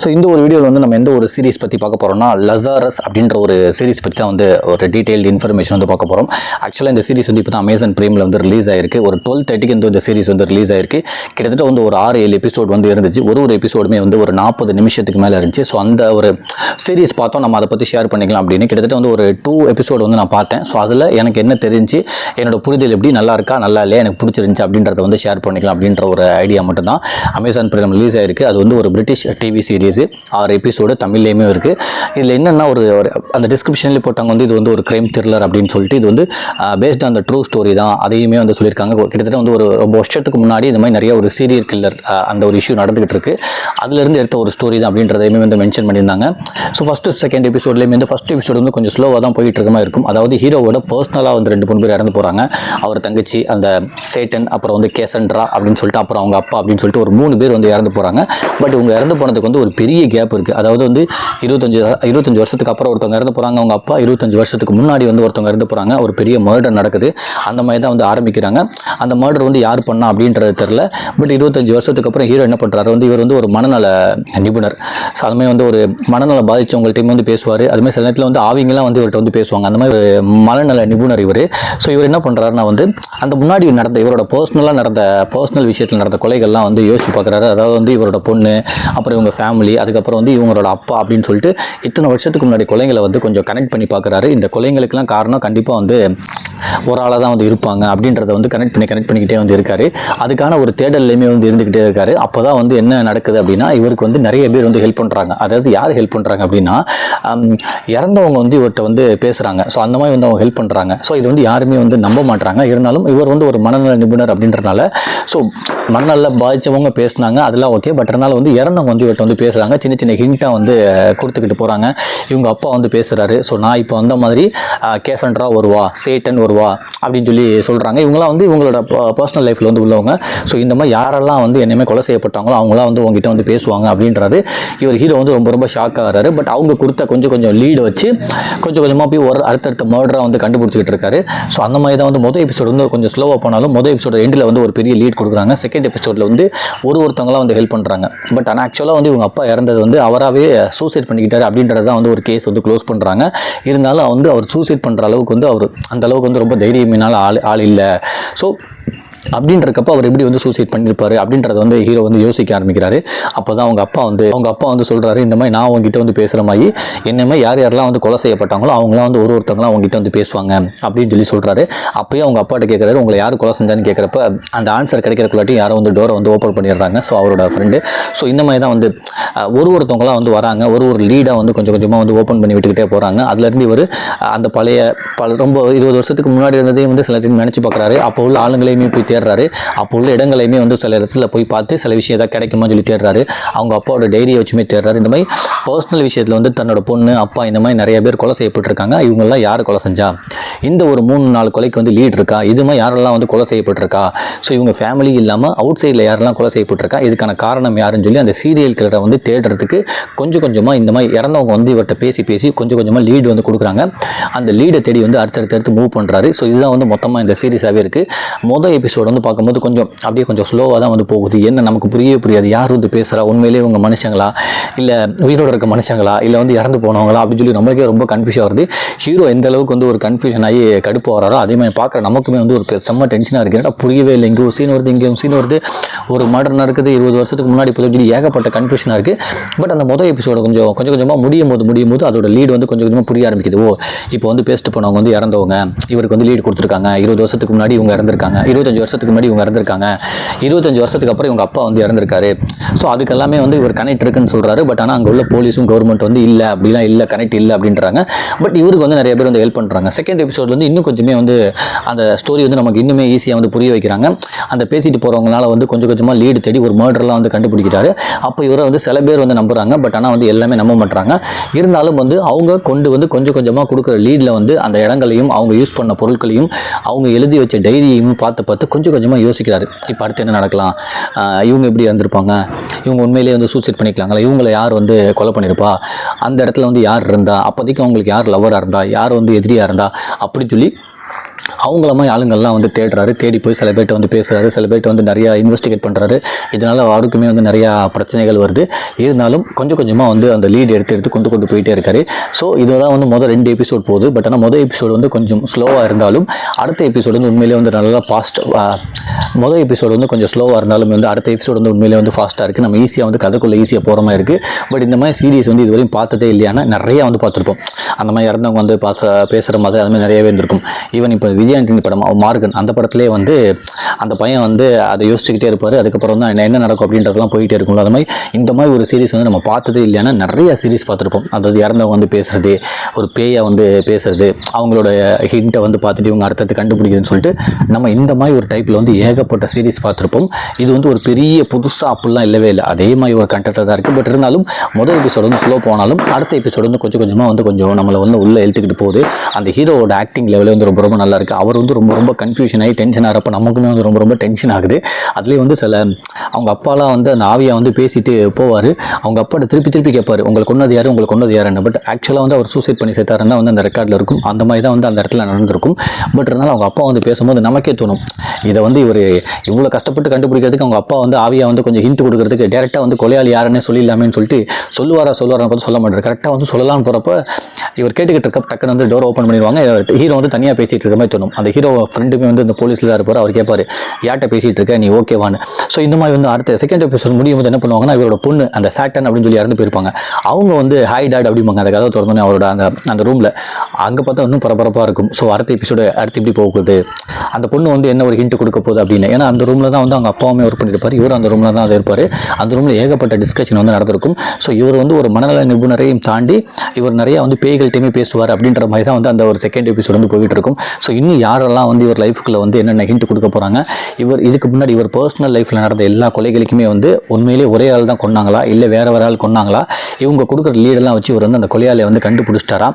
So இந்த ஒரு வீடியோவில் வந்து நம்ம எந்த ஒரு சீரிஸ் பற்றி பார்க்க போகிறோம்னா லசாரஸ் அப்படின்ற ஒரு சீரிஸ் பற்றி தான் வந்து ஒரு டீட்டெயில்டு இன்ஃபர்மேஷன் வந்து பார்க்க போகிறோம். ஆக்சுவலாக இந்த சீரிஸ் வந்து இப்போ தான் அமேசான் பிரைமில் வந்து ரிலீஸ் ஆயிருக்கு. ஒரு 12:30க்கு இந்த சீரிஸ் வந்து ரிலீஸ் ஆயிருக்கு. கிட்டத்தட்ட வந்து ஒரு 6-7 எபிசோட் வந்து இருந்துச்சு. ஒரு எபிசோடுமே வந்து ஒரு 40 நிமிஷத்துக்கு மேலே இருந்துச்சு. ஸோ அந்த ஒரு சீரிஸ் பார்த்தோம், நம்ம அதை பற்றி ஷேர் பண்ணிக்கலாம் அப்படின்னு. கிட்டத்தட்ட வந்து ஒரு 2 எபிசோடு வந்து நான் பார்த்தேன். ஸோ அதில் எனக்கு என்ன தெரிஞ்சு, என்னோட புரிதல் எப்படி, நல்லா இருக்கா நல்லா இல்லையா, எனக்கு பிடிச்சிருந்துச்சு அப்படின்றத வந்து ஷேர் பண்ணிக்கலாம் அப்படின்ற ஒரு ஐடியா மட்டும் தான். அமேசான் பிரைம் ரிலீஸ் ஆயிருக்கு. அது வந்து ஒரு பிரிட்டிஷ் டிவி சீரிஸ், 6 எபிசோடு தமிழ்லேயுமே இருக்குது. இதில் என்னென்னா ஒரு அந்த டிஸ்கிரிப்ஷன்லேயே போட்டாங்க வந்து இது வந்து ஒரு கிரைம் த்ரில்லர் அப்படின்னு சொல்லிட்டு, இது வந்து based on the true story தான். அதையுமே வந்து சொல்லியிருக்காங்க. கிட்டத்தட்ட வந்து ஒரு ரொம்ப வருஷத்துக்கு முன்னாடி இந்த மாதிரி நிறைய ஒரு சீரியல் கில்லர் அந்த ஒரு இஷ்யூ நடந்துகிட்டு இருக்கு, அதுலேருந்து எடுத்த ஒரு ஸ்டோரி தான் அப்படின்றதையுமே வந்து மென்ஷன் பண்ணியிருந்தாங்க. ஸோ ஃபஸ்ட்டு செகண்ட் எபிசோட்லேயுமே வந்து ஃபஸ்ட் எபிசோடு வந்து கொஞ்சம் ஸ்லோவாக தான் போயிட்டு இருக்க மாதிரி இருக்கும். அதாவது ஹீரோவோட பர்சனலாக வந்து 2-3 பேர் இறந்து போகிறாங்க. அவர் தங்கச்சி அந்த சேட்டன், அப்புறம் வந்து கேசண்ட்ரா அப்படின்னு சொல்லிட்டு, அப்புறம் அவங்க அப்பா அப்படின்னு சொல்லிட்டு ஒரு 3 பேர் வந்து இறந்து போகிறாங்க. பட் இவங்க இறந்து போனதுக்கு வந்து ஒரு பெரிய கேப் இருக்குது. அதாவது வந்து 25 வருஷத்துக்கு அப்புறம் ஒருத்தவங்க இறந்து போகிறாங்க. அவங்க அப்பா 25 வருஷத்துக்கு முன்னாடி வந்து ஒருத்தவங்க இறந்து போகிறாங்க. ஒரு பெரிய மர்டர் நடக்குது. அந்த மாதிரி தான் வந்து ஆரம்பிக்கிறாங்க. அந்த மர்டர் வந்து யார் பண்ணா அப்படின்றது தெரியல. பட் 25 வருஷத்துக்கு அப்புறம் ஹீரோ என்ன பண்ணுறாரு வந்து, இவர் வந்து ஒரு மனநல நிபுணர். ஸோ அதுமாதிரி வந்து ஒரு மனநல பாதித்தவங்கள்ட்டையும் வந்து பேசுவார். அதுமாதிரி சில நேரத்தில் வந்து ஆவிங்கெல்லாம் வந்து இவர்கிட்ட வந்து பேசுவாங்க. அந்த மாதிரி ஒரு மனநல நிபுணர் இவர். ஸோ இவர் என்ன பண்ணுறாருன்னா வந்து, அந்த முன்னாடி நடந்த இவரோட பர்சனல் விஷயத்தில் நடந்த கொலைகள்லாம் வந்து யோசிச்சு பார்க்குறாரு. அதாவது வந்து இவரோட பொண்ணு, அப்புறம் இவங்க ஃபேமிலி, அதுக்கப்புறம் வந்து இவங்களோட அப்பா அப்படின்னு சொல்லிட்டு இத்தனை வருஷத்துக்கு முன்னாடி கொலைகளை வந்து கொஞ்சம் கனெக்ட் பண்ணி பார்க்குறாரு. இந்த கொலைகளுக்கெல்லாம் காரணம் கண்டிப்பாக வந்து ஒரு ஆளாக தான் வந்து இருப்பாங்க அப்படின்றத வந்து கனெக்ட் பண்ணிக்கிட்டே வந்து இருக்காரு. அதுக்கான ஒரு தேடல்லையுமே வந்து இருந்துக்கிட்டே இருக்காரு. அப்போ தான் வந்து என்ன நடக்குது அப்படின்னா, இவருக்கு வந்து நிறைய பேர் வந்து ஹெல்ப் பண்ணுறாங்க. அதாவது யார் ஹெல்ப் பண்ணுறாங்க அப்படின்னா, இறந்தவங்க வந்து இவர்கிட்ட வந்து பேசுகிறாங்க. ஸோ அந்த மாதிரி வந்து அவங்க ஹெல்ப் பண்ணுறாங்க. ஸோ இது வந்து யாருமே வந்து நம்ப மாட்டாங்க. இருந்தாலும் இவர் வந்து ஒரு மனநல நிபுணர் அப்படின்றனால, ஸோ மனநல பாதித்தவங்க பேசினாங்க, அதெல்லாம் ஓகே. பட் அதனால் வந்து இறந்தவங்க வந்து இவர்கிட்ட வந்து பேசுகிறாங்க. சின்ன சின்ன ஹிண்ட்டாக வந்து கொடுத்துக்கிட்டு போகிறாங்க. இவங்க அப்பா வந்து பேசுகிறாரு. ஸோ நான் இப்போ வந்த மாதிரி கேசண்ட்ரா வருவா, சேட்டன் வருவா அப்படின்னு சொல்லி சொல்கிறாங்க. இவங்களாம் வந்து இவங்களோட பர்சனல் லைஃப்பில் வந்து உள்ளவங்க. ஸோ இந்த மாதிரி யாரெல்லாம் வந்து என்னையுமே கொலை செய்யப்பட்டாங்களோ அவங்களாம் வந்து உங்ககிட்ட வந்து பேசுவாங்க அப்படின்றாரு. இவர் ஹீரோ வந்து ரொம்ப ஷாக் ஆகிறாரு. பட் அவங்க கொடுத்த கொஞ்சம் லீடு வச்சு கொஞ்சமாக போய் ஒரு அடுத்தடுத்த மர்டராக வந்து கண்டுபிடிச்சிக்கிட்டு இருக்காரு. ஸோ அந்த மாதிரி தான் வந்து மொதல் எபிசோடு வந்து கொஞ்சம் ஸ்லோவாக போனாலும் மொதல் எபிசோட எண்டில் வந்து ஒரு பெரிய லீட் கொடுக்குறாங்க. செகண்ட் எபிசோடில் வந்து ஒருத்தவங்களாம் வந்து ஹெல்ப் பண்ணுறாங்க. பட் ஆனால் ஆக்சுவலாக வந்து இவங்க அப்பா இறந்தது வந்து அவராகவே சூசைட் பண்ணிக்கிட்டாரு அப்படின்றது தான் வந்து ஒரு கேஸ் வந்து க்ளோஸ் பண்ணுறாங்க. இருந்தாலும் வந்து அவர் சூசைட் பண்ணுற அளவுக்கு வந்து அவர் அந்த அளவுக்கு வந்து ரொம்ப தைரியமினால ஆள் இல்லை. ஸோ அப்படின்றக்கப்போ அவர் எப்படி வந்து சூசைட் பண்ணியிருப்பாரு அப்படின்றத வந்து ஹீரோ வந்து யோசிக்க ஆரம்பிக்கிறாரு. அப்போ தான் அவங்க அப்பா வந்து சொல்கிறாரு, இந்த மாதிரி நான் உங்ககிட்ட வந்து பேசுகிற மாதிரி என்னமே யாரெல்லாம் வந்து கொலை செய்யப்பட்டாங்களோ அவங்களாம் வந்து ஒருத்தவங்களாம் அவங்ககிட்ட வந்து பேசுவாங்க அப்படின்னு சொல்லி சொல்கிறாரு. அப்போயே அவங்க அப்பாட்ட கேட்குறாரு, உங்களை யார் கொலை செஞ்சான்னு கேட்குறப்ப அந்த ஆன்சர் கிடைக்கிறக்குள்ளாட்டி யாரோ வந்து டோரை வந்து ஓப்பன் பண்ணிடுறாங்க. ஸோ அவரோட ஃப்ரெண்டு. ஸோ இந்த மாதிரி தான் வந்து ஒருத்தவங்களாம் வந்து வராங்க. ஒரு லீடாக வந்து கொஞ்சமாக வந்து ஓப்பன் பண்ணி விட்டுக்கிட்டே போகிறாங்க. அதுலேருந்து இவர் அந்த ரொம்ப 20 வருஷத்துக்கு முன்னாடி இருந்ததையும் வந்து சில டைம் நினச்சி பார்க்குறாரு. அப்போ உள்ள ஆளுங்களையுமே போய் தேடுறாரு. அப்போ உள்ள இடங்களையுமே வந்து சில இடத்துல போய் பார்த்து சில விஷயம் ஏதாவது கிடைக்குமா சொல்லி தேடுறாரு. அவங்க அப்பாவோட டைரியை வச்சுமே தேடுறாரு. இந்த மாதிரி பர்சனல் விஷயத்தில் வந்து தன்னோட பொண்ணு, அப்பா, இந்த மாதிரி நிறைய பேர் கொலை செய்யப்பட்டிருக்காங்க. இவங்கெல்லாம் யார் கொலை செஞ்சா, இந்த ஒரு 3-4 கொலைக்கு வந்து லீட் இருக்கா, இது மாதிரி யாரெல்லாம் வந்து கொலை செய்யப்பட்டிருக்கா, ஸோ இவங்க ஃபேமிலி இல்லாமல் அவுட் சைடில் யாரெல்லாம் கொலை செய்யப்பட்டிருக்கா, இதுக்கான காரணம் யாருன்னு சொல்லி அந்த சீரியல் கில்லரை வந்து தேடுறதுக்கு கொஞ்சமாக இந்த மாதிரி இறந்தவங்க வந்து இவர்கிட்ட பேசி கொஞ்சமாக லீடு வந்து கொடுக்குறாங்க. அந்த லீடை தேடி வந்து அடுத்தடுத்து மூவ் பண்ணுறாரு. ஸோ இதுதான் வந்து மொத்தமாக இந்த சீரிஸாகவே இருக்குது. மொதல் எபிசோடு வந்து பார்க்கும்போது கொஞ்சம் ஸ்லோவாக தான் வந்து போகுது. என்ன நமக்கு புரியாது, யார் வந்து பேசுகிறா, உண்மையிலேயே இவங்க மனுஷங்களா, இல்லை உயிரோடு இருக்க மனுஷங்களா, இல்லை வந்து இறந்து போனவங்களா அப்படின்னு சொல்லி நம்மளுக்கே ரொம்ப கன்ஃபியூஷன் வருது. ஹீரோ எந்த அளவுக்கு வந்து ஒரு கன்ஃபியூஷன் ஆகி கடுப்பு வராரோ அதே மாதிரி பார்க்குற நமக்குமே வந்து ஒரு செம்ம டென்ஷனாக இருக்குது. புரியவே இல்லை, இங்கே ஒரு சீன் வருது, இங்கே ஒரு சீன் வருது, ஒரு மர்டர் நடக்குது 20 வருஷத்துக்கு முன்னாடி சொல்லி ஏகப்பட்ட கன்ஃபியூஷனாக இருக்குது. பட் அந்த மொதல் எபிசோட கொஞ்சமாக முடியும் போது அதோட லீடு வந்து கொஞ்சமாக புரிய ஆரம்பிக்குது. இப்போ வந்து பேசிட்டு போனவங்க வந்து இறந்தவங்க, இவருக்கு வந்து லீடு கொடுத்துருக்காங்க. 20 வருஷத்துக்கு முன்னாடி இவங்க இறந்துருக்காங்க, 25 வருஷத்துக்கு முன்னாடி இவங்க இறந்துருக்காங்க, 25 வருஷத்துக்கு அப்புறம் இவங்க அப்பா வந்து இறந்துருக்காரு. ஸோ அதுக்கு எல்லாமே வந்து இவர் கனெக்ட் இருக்குன்னு சொல்கிறாரு. பட் ஆனால் அங்கே உள்ள போலீஸும் கவர்மெண்ட் வந்து இல்லை, அப்படிலாம் இல்லை, கனெக்ட் இல்லை அப்படின்றாங்க. பட் இவருக்கு வந்து நிறைய பேர் வந்து ஹெல்ப் பண்ணுறாங்க. செகண்ட் எபிசோட் வந்து இன்னும் கொஞ்சமே வந்து அந்த ஸ்டோரி வந்து நமக்கு இன்னுமே ஈஸியாக வந்து புரிய வைக்கிறாங்க. அந்த பேசிட்டு போகிறவங்களால வந்து கொஞ்சமாக லீடு தேடி ஒரு மர்டர்லாம் வந்து கண்டுபிடிக்கிறாரு. அப்போ இவரை வந்து சில பேர் வந்து நம்புறாங்க. பட் ஆனால் வந்து எல்லாமே நம்ப மாட்டாங்க. இருந்தாலும் வந்து அவங்க வந்து கொஞ்சமாக கொடுக்குற லீடில் வந்து அந்த இடங்களையும் அவங்க யூஸ் பண்ண பொருட்களையும் அவங்க எழுதி வச்ச டைரியையும் பார்த்து கொஞ்சமாக யோசிக்கிறாரு. இப்போ அடுத்து என்ன நடக்கலாம், இவங்க எப்படி இறந்துருப்பாங்க, இவங்க உண்மையிலேயே வந்து சூசைட் பண்ணிக்கலாங்களா, இவங்களை யார் வந்து கொலை பண்ணியிருப்பா, அந்த இடத்துல வந்து யார் இருந்தா, அப்போதைக்கு அவங்களுக்கு யார் லவராக இருந்தா, யார் வந்து எதிரியாக இருந்தா, அப்படி சொல்லி அவங்கள மாதிரி ஆளுங்கள்லாம் வந்து தேடுறாரு, தேடி போய் சில பேர்ட்ட வந்து பேசுகிறாரு, சில பேர்ட்ட வந்து நிறையா இன்வெஸ்டிகேட் பண்ணுறாரு. இதனால் அவருக்குமே வந்து நிறையா பிரச்சனைகள் வருது. இருந்தாலும் கொஞ்சம் கொஞ்சமாக வந்து அந்த லீட் எடுத்து கொண்டு போயிட்டே இருக்காரு. ஸோ இதுதான் வந்து மொதல் 2 எபிசோட் போகுது. பட் ஆனால் மொதல் எபிசோடு வந்து கொஞ்சம் ஸ்லோவாக இருந்தாலும் அடுத்த எபிசோடு வந்து உண்மையிலே வந்து நல்லா மொதல் எபிசோடு வந்து கொஞ்சம் ஸ்லோவாக இருந்தாலும் வந்து அடுத்த எபிசோடு வந்து உண்மையிலே வந்து ஃபாஸ்ட்டாக இருக்குது. நம்ம ஈஸியாக வந்து கதைக்குள்ளே ஈஸியாக போகிற மாதிரி இருக்குது. பட் இந்த மாதிரி சீரிஸ் வந்து இதுவரையும் பார்த்ததே இல்லையானா நிறையா வந்து பார்த்துருப்போம். அந்த மாதிரி இறந்தவங்க வந்து பேசுகிற மாதிரி அது மாதிரி நிறையவே இருந்திருக்கும். ஈவன் இப்போ விஜய் ஆண்டனி படம் மார்கன் அந்த படத்துலேயே வந்து அந்த பையன் வந்து அதை யோசிச்சுக்கிட்டே இருப்பார். அதுக்கப்புறம் தான் என்ன நடக்கும் அப்படின்றதெல்லாம் போயிட்டே இருக்கும்ல. அது மாதிரி இந்த மாதிரி ஒரு சீரிஸ் வந்து நம்ம பார்த்ததே இல்லையானா நிறைய சீரிஸ் பார்த்துருப்போம். அதாவது இறந்தவங்க வந்து பேசுறது, ஒரு பேயை வந்து பேசுறது, அவங்களோட ஹிண்ட்டை வந்து பார்த்துட்டு இவங்க அர்த்தத்தை கண்டுபிடிக்குதுன்னு சொல்லிட்டு நம்ம இந்த மாதிரி ஒரு டைப்பில் வந்து ஏகப்பட்ட சீரிஸ் பார்த்துருப்போம். இது வந்து ஒரு பெரிய புதுசாக அப்படிலாம் இல்லவே இல்லை. அதே மாதிரி ஒரு கண்டென்ட்டாக தான் இருக்குது. பட் இருந்தாலும் முதல் எபிசோடு வந்து ஸ்லோ போனாலும் அடுத்த எபிசோடு வந்து கொஞ்சம் கொஞ்சமாக வந்து கொஞ்சம் நம்மளை வந்து உள்ளே இழுத்துக்கிட்டு போகுது. அந்த ஹீரோவோட ஆக்டிங் லெவலே வந்து ரொம்ப ரொம்ப நல்லா இருக்குது. அவர் வந்து ரொம்ப கன்ஃபியூஷன் ஆகி டென்ஷன் ஆகிறப்ப நமக்குமே வந்து ரொம்ப டென்ஷன் ஆகுது. அதுலேயே வந்து சில அவங்க அப்பாலாம் வந்து அந்த ஆவியை வந்து பேசிட்டு போவார். அவங்க அப்பாட்ட திருப்பி கேட்பார், உங்களுக்கு கொன்னது யாருன்னு. பட் ஆக்சுவலாக வந்து அவர் சூசைட் பண்ணி சேர்த்தாருன்னா வந்து அந்த ரெக்கார்டில் இருக்கும். அந்த மாதிரி தான் வந்து அந்த இடத்துல நடந்திருக்கும். பட் இருந்தாலும் அவங்க அப்பா வந்து பேசும்போது நமக்கே தோணும், இதை வந்து இவர் இவ்வளோ கஷ்டப்பட்டு கண்டுபிடிக்கிறதுக்கு அவங்க அப்பா வந்து ஆவியா வந்து கொஞ்சம் ஹிண்ட் கொடுக்கறதுக்கு டேரெக்டாக வந்து கொலையாளி யாருன்னே சொல்லிடலாமேன்னு சொல்லிட்டு சொல்லுவாரான்னு பார்த்து சொல்ல மாட்டார். கரெக்டாக வந்து சொல்லலாம்னு போகிறப்ப இவர் கேட்டுக்கிட்டு இருக்க டக்குன்னு வந்து டோர் ஓப்பன் பண்ணிடுவாங்க. ஹீரோ வந்து தனியாக பேசிகிட்டு இருக்க மாதிரி தோணும். அந்த ஹீரோ ஃப்ரெண்டுமே வந்து இந்த போலீஸில் தான் இருப்பார். அவர் கேட்பார், யார்கிட்ட பேசிகிட்டு இருக்க, நீ ஓகேவான்னு. ஸோ இந்த மாதிரி வந்து அடுத்த செகண்ட் எபிசோட் முடியும் போது என்ன பண்ணுவாங்கன்னா, இவரோட பொண்ணு அந்த சாட்டன் அப்படின்னு சொல்லி இறந்து போயிருப்பாங்க. அவங்க வந்து ஹாய் டாட் அப்படிம்பாங்க. அந்த கதை திறந்தோன்னே அவரோட அந்த ரூமில் அங்கே பார்த்தா இன்னும் பரபரப்பாக இருக்கும். ஸோ அடுத்த எபிசோடு அடுத்து இப்படி போகுது, அந்த பொண்ணு வந்து என்ன ஒரு ஹிண்ட் கொடுக்க போகுது அப்படின்னு. ஏன்னா அந்த ரூமில் தான் வந்து அவங்க அப்பாவுமே ஒர்க் பண்ணியிருப்பார். இவர் அந்த ரூமில் தான் இருப்பார். அந்த ரூமில் ஏகப்பட்ட டிஸ்கஷன் வந்து நடந்திருக்கும். ஸோ இவர் வந்து ஒரு மனநல நிபுணரையும் தாண்டி இவர் நிறையா வந்து பேய்கள்கிட்டையுமே பேசுவார் அப்படின்ற மாதிரி தான் வந்து அந்த ஒரு செகண்ட் எபிசோட் வந்து போயிட்டு இருக்கும். ஸோ இன்னும் யாரெல்லாம் வந்து இவர் லைஃபுக்குள்ள வந்து என்னென்ன ஹிண்ட் கொடுக்க போகிறாங்க, இவர் இதுக்கு முன்னாடி இவர் பர்சனல் லைஃப்பில் நடந்த எல்லா கொலைகளுக்குமே வந்து உண்மையிலே ஒரே ஆள் தான் கொன்னாங்களா, இல்லை வேற ஆள் கொன்னாங்களா, இவங்க கொடுக்குற லீடெல்லாம் வச்சு இவர் வந்து அந்த கொலையாளியை வந்து கண்டுபிடிச்சிட்டாரா.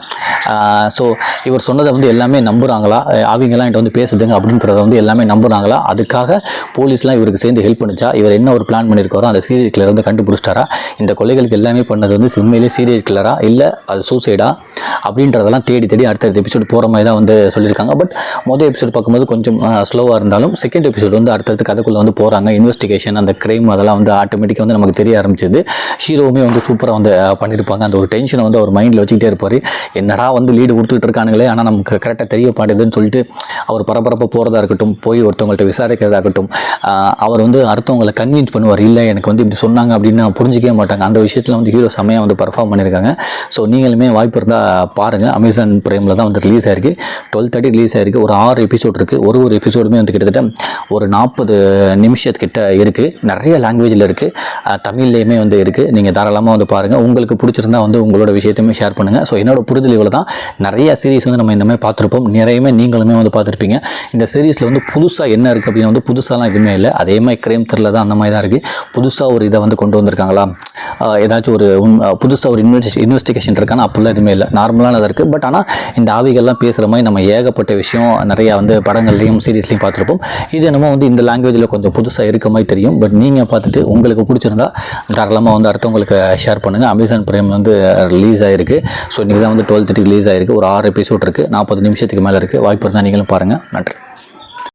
ஸோ இவர் சொன்னதை வந்து எல்லாமே நம்புகிறாங்களா, அவங்கெல்லாம் என்கிட்ட வந்து பேசுதுங்க அப்படின்றத வந்து எல்லாமே நம்புகிறாங்களா, அதுக்காக போலீஸ்லாம் இவருக்கு சேர்ந்து ஹெல்ப் பண்ணிச்சா, இவர் என்ன ஒரு பிளான் பண்ணியிருக்காரோ அந்த சீரியல் கில்லர் வந்து கண்டுபிடிச்சிட்டாரா, இந்த கொலைகளுக்கு எல்லாமே பண்ணது வந்து உண்மையிலே சீரியல் கில்லரா இல்லை அது சூசைடா அப்படின்றதெல்லாம் தேடி அடுத்தடுத்த எபிசோடு போகிற மாதிரி தான் வந்து சொல்லியிருக்காங்க. பட் மொதல் எபிசோடு பார்க்கும்போது கொஞ்சம் ஸ்லோவாக இருந்தாலும் செகண்ட் எபிசோடு வந்து அடுத்தடுத்து கதைக்குள்ளே வந்து போகிறாங்க. இன்வெஸ்டிகேஷன், அந்த கிரைம் அதெல்லாம் வந்து ஆட்டோமேட்டிக்காக வந்து நமக்கு தெரிய ஆரம்பிச்சது. ஹீரோவுமே வந்து சூப்பராக வந்து பண்ணியிருப்பாங்க. அந்த ஒரு டென்ஷனை வந்து அவர் மைண்டில் வச்சுக்கிட்டே இருப்பார். என்னடா வந்து லீடு கொடுத்துட்டு இருக்கானுங்களே, ஆனால் நமக்கு கரெக்டாக தெரிய மாட்டேதுன்னு சொல்லிட்டு அவர் பரபரப்பாக போகிறதா இருக்கட்டும், போய் ஒருத்தவங்கள்ட்ட விசாரிக்கிறதாகட்டும், அவர் வந்து அடுத்தவங்களை கன்வின்ஸ் பண்ணுவார். இல்லை எனக்கு வந்து இப்படி சொன்னாங்க அப்படின்னு புரிஞ்சிக்கவே மாட்டாங்க. அந்த விஷயத்தில் வந்து ஹீரோ செம்மையாக வந்து பர்ஃபார்ம் பண்ணியிருக்காங்க. ஸோ நீங்களுமே வாய்ப்பு இருந்தால் பாருங்கள். அமேசான் பிரைமில் தான் வந்து ரிலீஸ் ஆயிருக்கு. 12:30 ரிலீஸ் ஆயிருக்கு. ஒரு 6 எபிசோட் இருக்குது. ஒரு எபிசோடுமே வந்து கிட்டத்தட்ட ஒரு 40 நிமிஷத்துக்கிட்ட இருக்குது. நிறைய லாங்குவேஜில் இருக்குது. தமிழ்லேயுமே வந்து இருக்குது. நீங்கள் தாராளமாக வந்து பாருங்கள். உங்களுக்கு பிடிச்சிருந்தா வந்து உங்களோட விஷயத்தையுமே ஷேர் பண்ணுங்கள். ஸோ என்னோட புரிதல் இவ்வளோ தான். நிறைய சீரிஸ் வந்து நம்ம இந்த மாதிரி பார்த்துருப்போம். நிறையவே நீங்களுமே வந்து பார்த்துருப்பீங்க. இந்த சீரிஸில் வந்து புதுசாக என்ன இருக்குது அப்படின்னு வந்து புதுசாலாம் எதுவுமே இல்லை. அதே மாதிரி கிரைம் த்ரில்லர் தான், அந்த மாதிரி தான் இருக்குது. புதுசாக ஒரு இதை வந்து கொண்டு வந்திருக்காங்களா, ஏதாச்சும் ஒரு புதுசாக ஒரு இன்வெஸ்டிகேஷன் இருக்கானா, அப்படிலாம் எதுவுமே இல்லை. நார்மலானதாக இருக்குது. பட் ஆனால் இந்த ஆவிகள்லாம் பேசுகிற மாதிரி நம்ம ஏகப்பட்ட விஷயம் நிறையா வந்து படங்கள்லையும் சீரீஸ்லையும் பார்த்துருப்போம். இது என்னமோ வந்து இந்த லாங்குவேஜில் கொஞ்சம் புதுசாக இருக்க மாதிரி தெரியும். பட் நீங்கள் பார்த்துட்டு உங்களுக்கு பிடிச்சிருந்தா தாராளமாக வந்து அடுத்தவங்களுக்கு ஷேர் பண்ணுங்கள். அமேசான் பிரைம் வந்து ரிலீஸ் ஆகிருக்கு. ஸோ இன்றைக்கி தான் வந்து 12:30 ரிலீஸ் ஆகிருக்கு. ஒரு 6 எபிசோட் இருக்குது. 40 நிமிஷத்துக்கு மேலே இருக்குது. வாய்ப்பு இருந்தால் நீங்களும் பாருங்கள். நன்றி.